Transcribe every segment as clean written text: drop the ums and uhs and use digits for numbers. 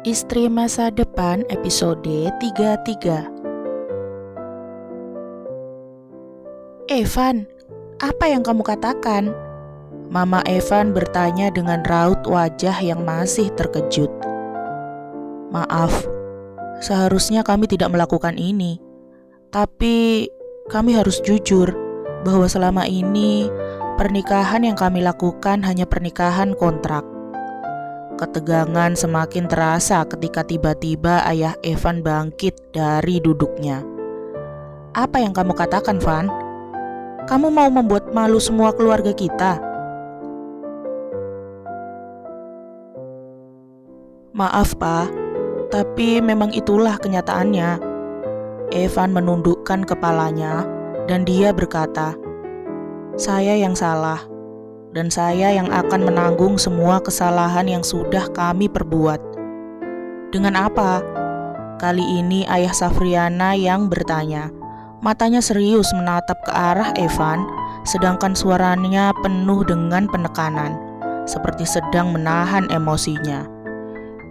Istri Masa Depan episode 33. Evan, apa yang kamu katakan? Mama Evan bertanya dengan raut wajah yang masih terkejut. Maaf, seharusnya kami tidak melakukan ini. Tapi kami harus jujur bahwa selama ini pernikahan yang kami lakukan hanya pernikahan kontrak. Ketegangan semakin terasa ketika tiba-tiba ayah Evan bangkit dari duduknya. Apa yang kamu katakan, Van? Kamu mau membuat malu semua keluarga kita? Maaf, Pak, tapi memang itulah kenyataannya. Evan menundukkan kepalanya dan dia berkata, "Saya yang salah. Dan saya yang akan menanggung semua kesalahan yang sudah kami perbuat." Dengan apa? Kali ini ayah Safriana yang bertanya. Matanya serius menatap ke arah Evan, sedangkan suaranya penuh dengan penekanan, seperti sedang menahan emosinya.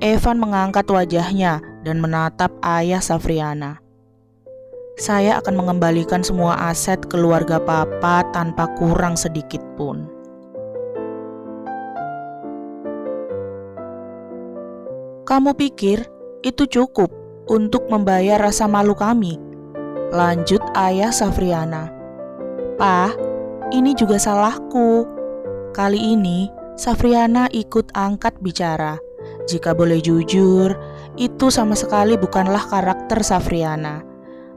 Evan mengangkat wajahnya dan menatap ayah Safriana. "Saya akan mengembalikan semua aset keluarga Papa tanpa kurang sedikit pun." "Kamu pikir itu cukup untuk membayar rasa malu kami?" lanjut ayah Safriana. "Pak, ini juga salahku." Kali ini Safriana ikut angkat bicara. Jika boleh jujur, itu sama sekali bukanlah karakter Safriana.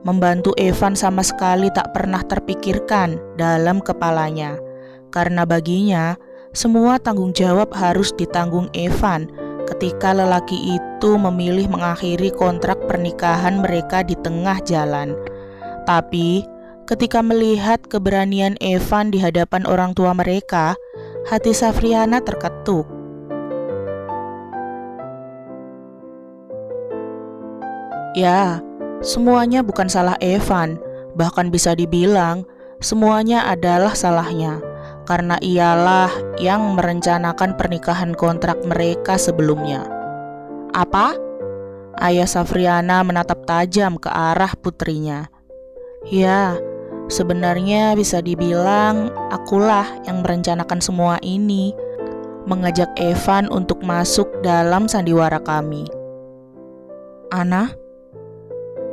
Membantu Evan sama sekali tak pernah terpikirkan dalam kepalanya. Karena baginya, semua tanggung jawab harus ditanggung Evan ketika lelaki itu memilih mengakhiri kontrak pernikahan mereka di tengah jalan. Tapi, ketika melihat keberanian Evan di hadapan orang tua mereka, hati Safriana terketuk. Ya, semuanya bukan salah Evan, bahkan bisa dibilang semuanya adalah salahnya. Karena ialah yang merencanakan pernikahan kontrak mereka sebelumnya. Apa? Ayah Safriana menatap tajam ke arah putrinya. Ya, sebenarnya bisa dibilang akulah yang merencanakan semua ini, mengajak Evan untuk masuk dalam sandiwara kami. Ana?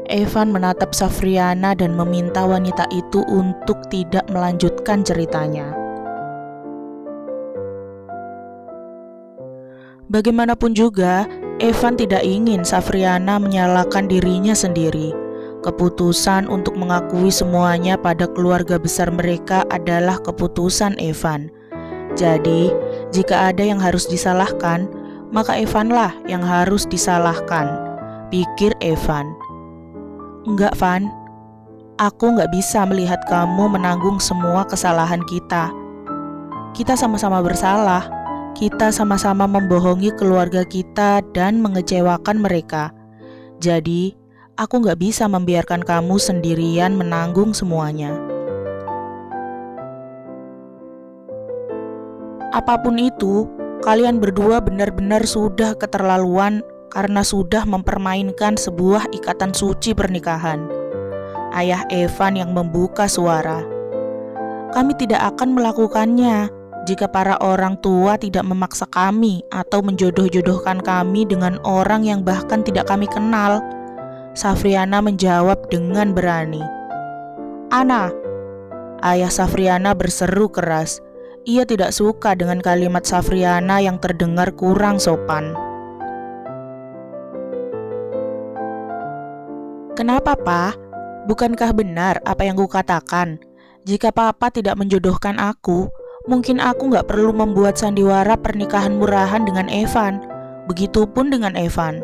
Evan menatap Safriana dan meminta wanita itu untuk tidak melanjutkan ceritanya. Bagaimanapun juga, Evan tidak ingin Safriana menyalahkan dirinya sendiri. Keputusan untuk mengakui semuanya pada keluarga besar mereka adalah keputusan Evan. Jadi, jika ada yang harus disalahkan, maka Evanlah yang harus disalahkan, pikir Evan. Enggak, Van. Aku gak bisa melihat kamu menanggung semua kesalahan kita. Kita sama-sama bersalah. Kita sama-sama membohongi keluarga kita dan mengecewakan mereka. Jadi, aku gak bisa membiarkan kamu sendirian menanggung semuanya. Apapun itu, kalian berdua benar-benar sudah keterlaluan karena sudah mempermainkan sebuah ikatan suci pernikahan. Ayah Evan yang membuka suara. Kami tidak akan melakukannya jika para orang tua tidak memaksa kami atau menjodoh-jodohkan kami dengan orang yang bahkan tidak kami kenal. Safriana menjawab dengan berani. Ana, ayah Safriana berseru keras. Ia tidak suka dengan kalimat Safriana yang terdengar kurang sopan. Kenapa, Pak? Bukankah benar apa yang kukatakan? Jika Papa tidak menjodohkan aku, mungkin aku gak perlu membuat sandiwara pernikahan murahan dengan Evan. Begitupun dengan Evan.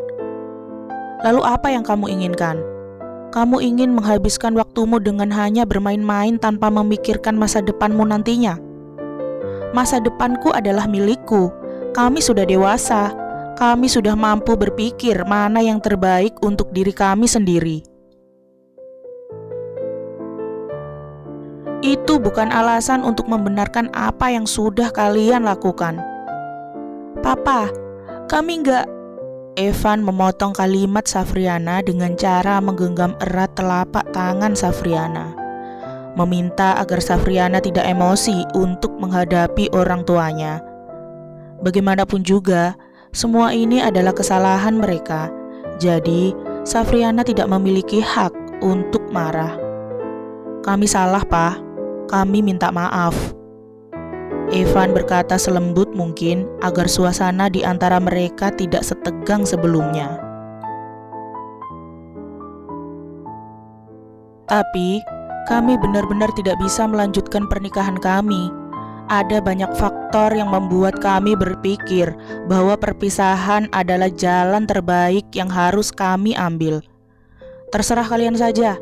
Lalu apa yang kamu inginkan? Kamu ingin menghabiskan waktumu dengan hanya bermain-main tanpa memikirkan masa depanmu nantinya? Masa depanku adalah milikku. Kami sudah dewasa. Kami sudah mampu berpikir mana yang terbaik untuk diri kami sendiri. Itu bukan alasan untuk membenarkan apa yang sudah kalian lakukan. Papa, kami Evan memotong kalimat Safriana dengan cara menggenggam erat telapak tangan Safriana, meminta agar Safriana tidak emosi untuk menghadapi orang tuanya. Bagaimanapun juga, semua ini adalah kesalahan mereka. Jadi, Safriana tidak memiliki hak untuk marah. Kami salah, Pak. Kami minta maaf. Evan berkata selembut mungkin agar suasana di antara mereka tidak setegang sebelumnya. Tapi, kami benar-benar tidak bisa melanjutkan pernikahan kami. Ada banyak faktor yang membuat kami berpikir bahwa perpisahan adalah jalan terbaik yang harus kami ambil. Terserah kalian saja.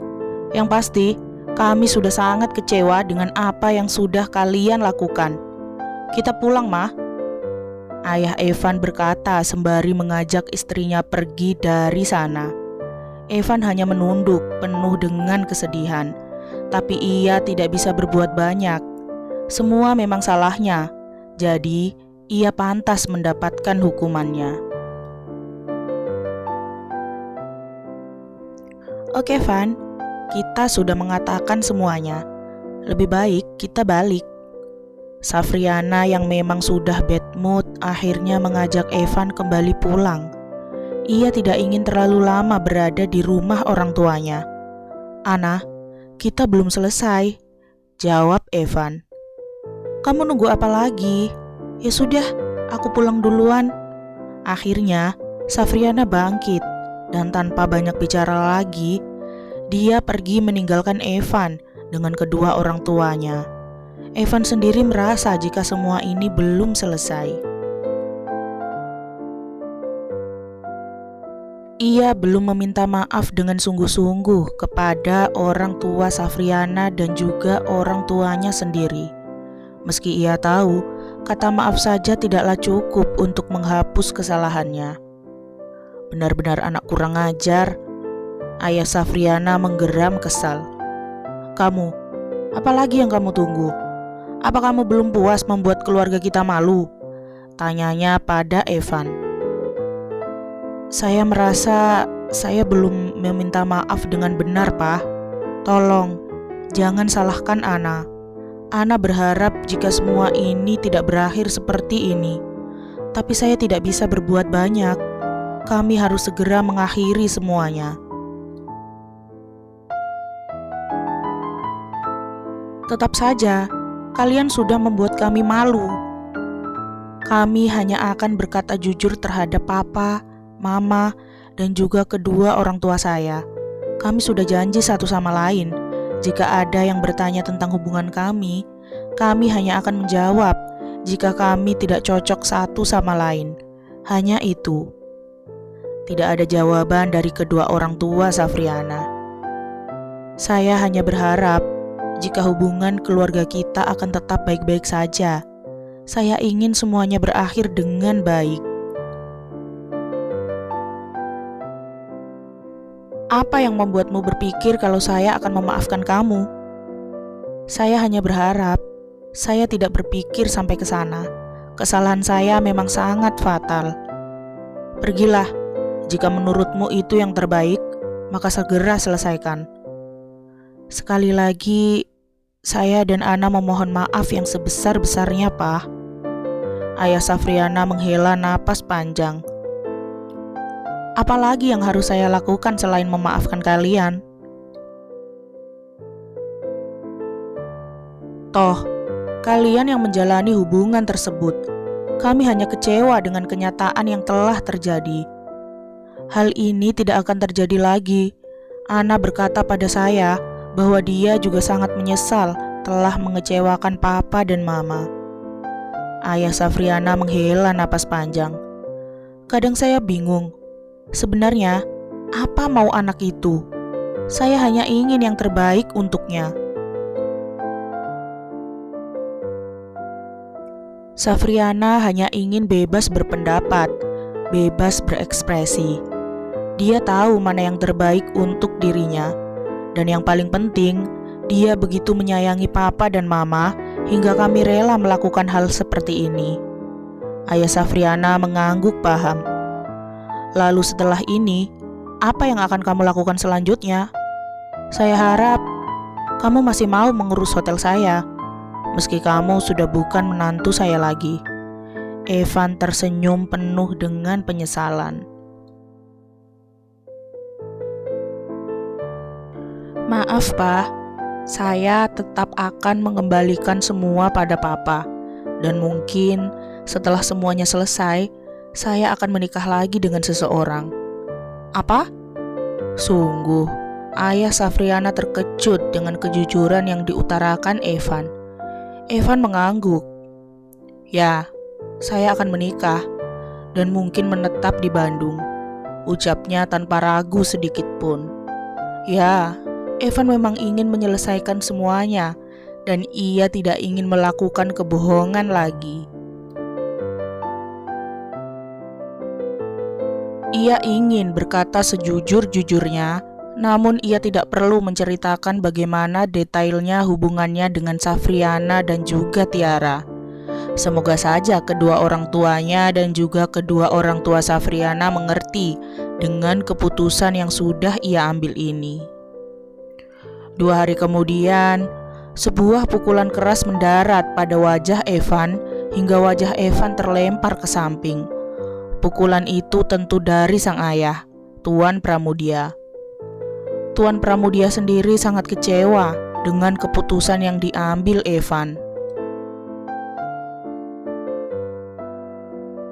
Yang pasti, kami sudah sangat kecewa dengan apa yang sudah kalian lakukan. Kita pulang, Mah. Ayah Evan berkata sembari mengajak istrinya pergi dari sana. Evan hanya menunduk penuh dengan kesedihan. Tapi ia tidak bisa berbuat banyak. Semua memang salahnya. Jadi, ia pantas mendapatkan hukumannya. Oke, Van. Kita sudah mengatakan semuanya. Lebih baik kita balik. Safriana yang memang sudah bad mood akhirnya mengajak Evan kembali pulang. Ia tidak ingin terlalu lama berada di rumah orang tuanya. Ana, kita belum selesai, jawab Evan. Kamu nunggu apa lagi? Ya sudah, aku pulang duluan. Akhirnya, Safriana bangkit dan tanpa banyak bicara lagi, dia pergi meninggalkan Evan dengan kedua orang tuanya. Evan sendiri merasa jika semua ini belum selesai. Ia belum meminta maaf dengan sungguh-sungguh kepada orang tua Safriana dan juga orang tuanya sendiri. Meski ia tahu, kata maaf saja tidaklah cukup untuk menghapus kesalahannya. Benar-benar anak kurang ajar. Ayah Safriana menggeram kesal. Kamu, apalagi yang kamu tunggu? Apa kamu belum puas membuat keluarga kita malu? Tanyanya pada Evan. Saya merasa saya belum meminta maaf dengan benar, Pak. Tolong, jangan salahkan Ana. Ana berharap jika semua ini tidak berakhir seperti ini. Tapi saya tidak bisa berbuat banyak. Kami harus segera mengakhiri semuanya. Tetap saja, kalian sudah membuat kami malu. Kami hanya akan berkata jujur terhadap papa, mama, dan juga kedua orang tua saya. Kami sudah janji satu sama lain. Jika ada yang bertanya tentang hubungan kami hanya akan menjawab jika kami tidak cocok satu sama lain. Hanya itu. Tidak ada jawaban dari kedua orang tua Safriana. Saya hanya berharap jika hubungan keluarga kita akan tetap baik-baik saja. Saya ingin semuanya berakhir dengan baik. Apa yang membuatmu berpikir kalau saya akan memaafkan kamu? Saya hanya berharap. Saya tidak berpikir sampai ke sana. Kesalahan saya memang sangat fatal. Pergilah. Jika menurutmu itu yang terbaik, maka segera selesaikan. Sekali lagi, saya dan Ana memohon maaf yang sebesar-besarnya, Pak. Ayah Safriana menghela napas panjang. Apalagi yang harus saya lakukan selain memaafkan kalian? Toh, kalian yang menjalani hubungan tersebut. Kami hanya kecewa dengan kenyataan yang telah terjadi. Hal ini tidak akan terjadi lagi. Ana berkata pada saya bahwa dia juga sangat menyesal telah mengecewakan papa dan mama. Ayah Safriana menghela napas panjang. Kadang saya bingung. Sebenarnya, apa mau anak itu? Saya hanya ingin yang terbaik untuknya. Safriana hanya ingin bebas berpendapat, bebas berekspresi. Dia tahu mana yang terbaik untuk dirinya. Dan yang paling penting, dia begitu menyayangi papa dan mama hingga kami rela melakukan hal seperti ini. Ayah Safriana mengangguk paham. Lalu setelah ini, apa yang akan kamu lakukan selanjutnya? Saya harap kamu masih mau mengurus hotel saya, meski kamu sudah bukan menantu saya lagi. Evan tersenyum penuh dengan penyesalan. Maaf, Pak. Saya tetap akan mengembalikan semua pada Papa. Dan mungkin setelah semuanya selesai, saya akan menikah lagi dengan seseorang. Apa? Sungguh, ayah Safriana terkejut dengan kejujuran yang diutarakan Evan. Evan mengangguk. Ya, saya akan menikah dan mungkin menetap di Bandung, ucapnya tanpa ragu sedikit pun. Ya, Evan memang ingin menyelesaikan semuanya dan ia tidak ingin melakukan kebohongan lagi. Ia ingin berkata sejujur-jujurnya, namun ia tidak perlu menceritakan bagaimana detailnya hubungannya dengan Safriana dan juga Tiara. Semoga saja kedua orang tuanya dan juga kedua orang tua Safriana mengerti dengan keputusan yang sudah ia ambil ini. 2 hari kemudian, sebuah pukulan keras mendarat pada wajah Evan hingga wajah Evan terlempar ke samping. Pukulan itu tentu dari sang ayah, Tuan Pramudia. Tuan Pramudia sendiri sangat kecewa dengan keputusan yang diambil Evan.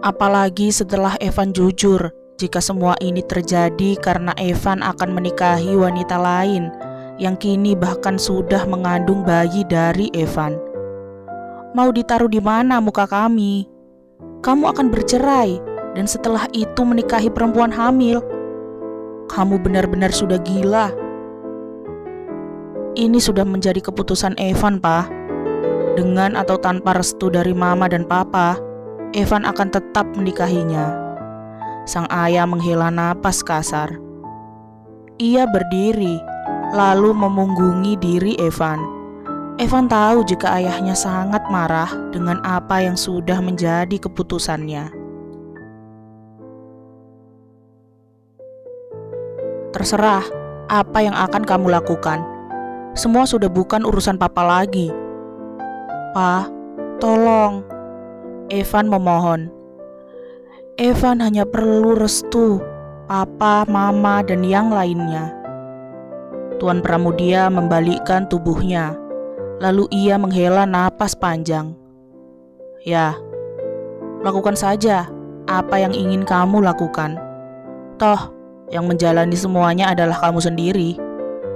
Apalagi setelah Evan jujur jika semua ini terjadi karena Evan akan menikahi wanita lain yang kini bahkan sudah mengandung bayi dari Evan. Mau ditaruh di mana muka kami? Kamu akan bercerai dan setelah itu menikahi perempuan hamil. Kamu benar-benar sudah gila. Ini sudah menjadi keputusan Evan, Pak. Dengan atau tanpa restu dari Mama dan Papa, Evan akan tetap menikahinya. Sang ayah menghela napas kasar. Ia berdiri, lalu memunggungi diri Evan. Evan tahu jika ayahnya sangat marah dengan apa yang sudah menjadi keputusannya. Terserah apa yang akan kamu lakukan. Semua sudah bukan urusan Papa lagi. Pa, tolong. Evan memohon. Evan hanya perlu restu Papa, Mama, dan yang lainnya. Tuan Pramudia membalikkan tubuhnya, lalu ia menghela napas panjang. Ya, lakukan saja apa yang ingin kamu lakukan. Toh, yang menjalani semuanya adalah kamu sendiri.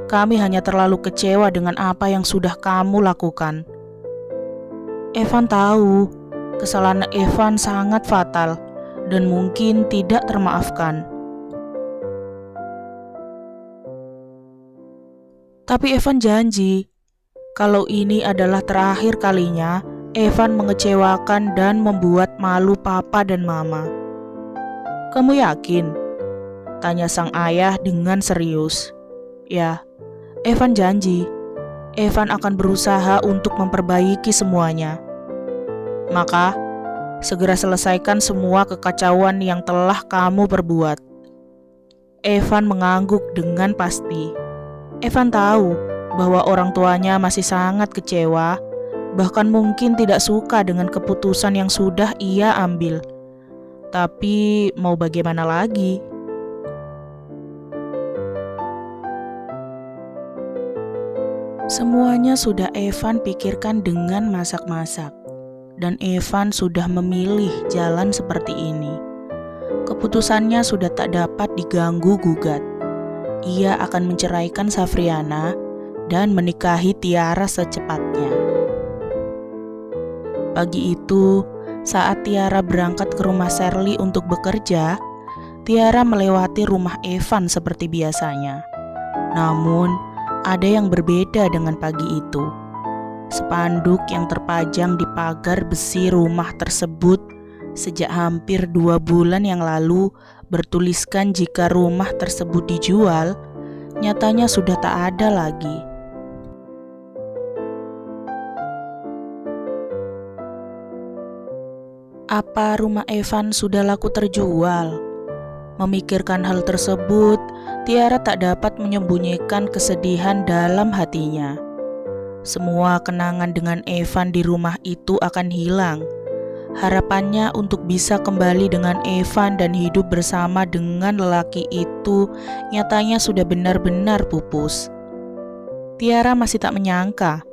Kami hanya terlalu kecewa dengan apa yang sudah kamu lakukan. Evan tahu, kesalahan Evan sangat fatal dan mungkin tidak termaafkan. Tapi Evan janji, kalau ini adalah terakhir kalinya Evan mengecewakan dan membuat malu Papa dan Mama. Kamu yakin? Tanya sang ayah dengan serius. Ya, Evan janji. Evan akan berusaha untuk memperbaiki semuanya. Maka, segera selesaikan semua kekacauan yang telah kamu perbuat. Evan mengangguk dengan pasti. Evan tahu bahwa orang tuanya masih sangat kecewa, bahkan mungkin tidak suka dengan keputusan yang sudah ia ambil. Tapi mau bagaimana lagi? Semuanya sudah Evan pikirkan dengan masak-masak, dan Evan sudah memilih jalan seperti ini. Keputusannya sudah tak dapat diganggu-gugat. Ia akan menceraikan Safriana dan menikahi Tiara secepatnya. Pagi itu, saat Tiara berangkat ke rumah Shirley untuk bekerja, Tiara melewati rumah Evan seperti biasanya. Namun, ada yang berbeda dengan pagi itu. Spanduk yang terpajang di pagar besi rumah tersebut sejak hampir 2 bulan yang lalu bertuliskan jika rumah tersebut dijual, nyatanya sudah tak ada lagi. Apa rumah Evan sudah laku terjual? Memikirkan hal tersebut, Tiara tak dapat menyembunyikan kesedihan dalam hatinya. Semua kenangan dengan Evan di rumah itu akan hilang. Harapannya untuk bisa kembali dengan Evan dan hidup bersama dengan lelaki itu nyatanya sudah benar-benar pupus. Tiara masih tak menyangka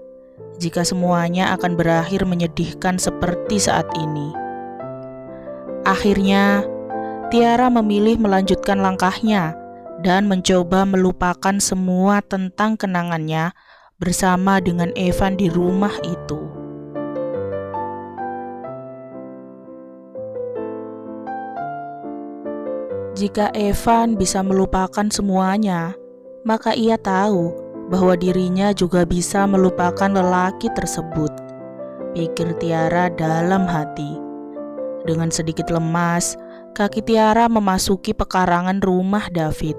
jika semuanya akan berakhir menyedihkan seperti saat ini. Akhirnya, Tiara memilih melanjutkan langkahnya dan mencoba melupakan semua tentang kenangannya bersama dengan Evan di rumah itu. Jika Evan bisa melupakan semuanya, maka ia tahu bahwa dirinya juga bisa melupakan lelaki tersebut, pikir Tiara dalam hati. Dengan sedikit lemas, kaki Tiara memasuki pekarangan rumah David.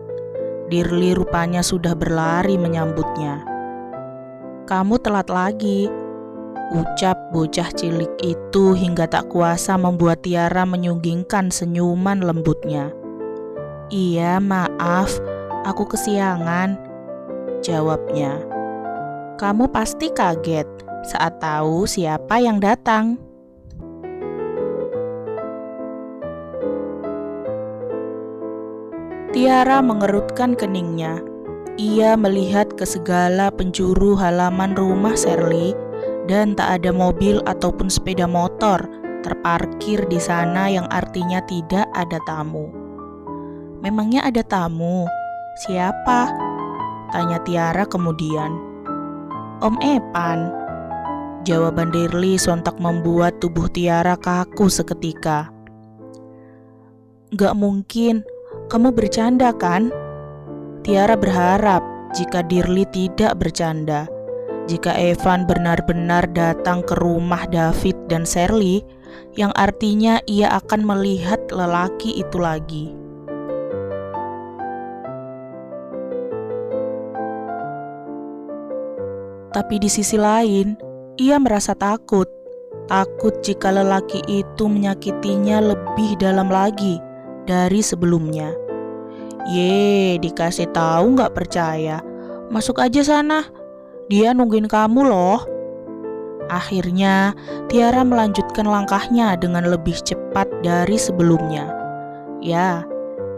Dirli rupanya sudah berlari menyambutnya. "Kamu telat lagi," ucap bocah cilik itu hingga tak kuasa membuat Tiara menyunggingkan senyuman lembutnya. "Iya, maaf, aku kesiangan," jawabnya. "Kamu pasti kaget saat tahu siapa yang datang." Tiara mengerutkan keningnya. Ia melihat ke segala penjuru halaman rumah Shirley dan tak ada mobil ataupun sepeda motor terparkir di sana, yang artinya tidak ada tamu. "Memangnya ada tamu? Siapa?" tanya Tiara kemudian. "Om Evan," jawaban Dirli sontak membuat tubuh Tiara kaku seketika. "Gak mungkin, kamu bercanda kan?" Tiara berharap jika Dirli tidak bercanda. Jika Evan benar-benar datang ke rumah David dan Shirley, yang artinya ia akan melihat lelaki itu lagi. Tapi di sisi lain, ia merasa takut. Takut jika lelaki itu menyakitinya lebih dalam lagi dari sebelumnya. Dikasih tahu nggak percaya. Masuk aja sana, dia nungguin kamu loh. Akhirnya, Tiara melanjutkan langkahnya dengan lebih cepat dari sebelumnya. Ya,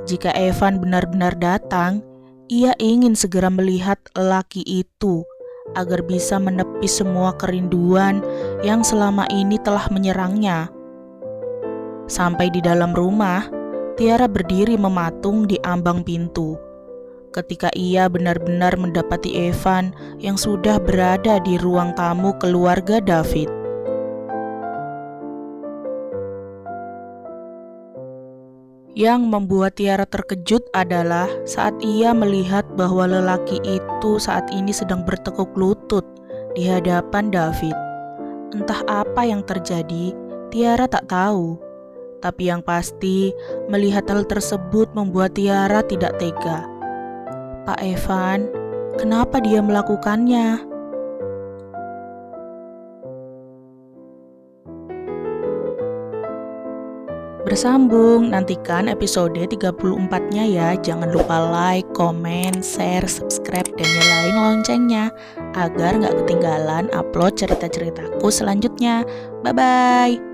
jika Evan benar-benar datang, ia ingin segera melihat lelaki itu agar bisa menepis semua kerinduan yang selama ini telah menyerangnya. Sampai di dalam rumah, Tiara berdiri mematung di ambang pintu. Ketika ia benar-benar mendapati Evan yang sudah berada di ruang tamu keluarga David. Yang membuat Tiara terkejut adalah saat ia melihat bahwa lelaki itu saat ini sedang bertekuk lutut di hadapan David. Entah apa yang terjadi, Tiara tak tahu. Tapi yang pasti, melihat hal tersebut membuat Tiara tidak tega. Pak Evan, kenapa dia melakukannya? Bersambung, nantikan episode 34-nya ya. Jangan lupa like, komen, share, subscribe, dan nyalain loncengnya agar gak ketinggalan upload cerita-ceritaku selanjutnya. Bye-bye!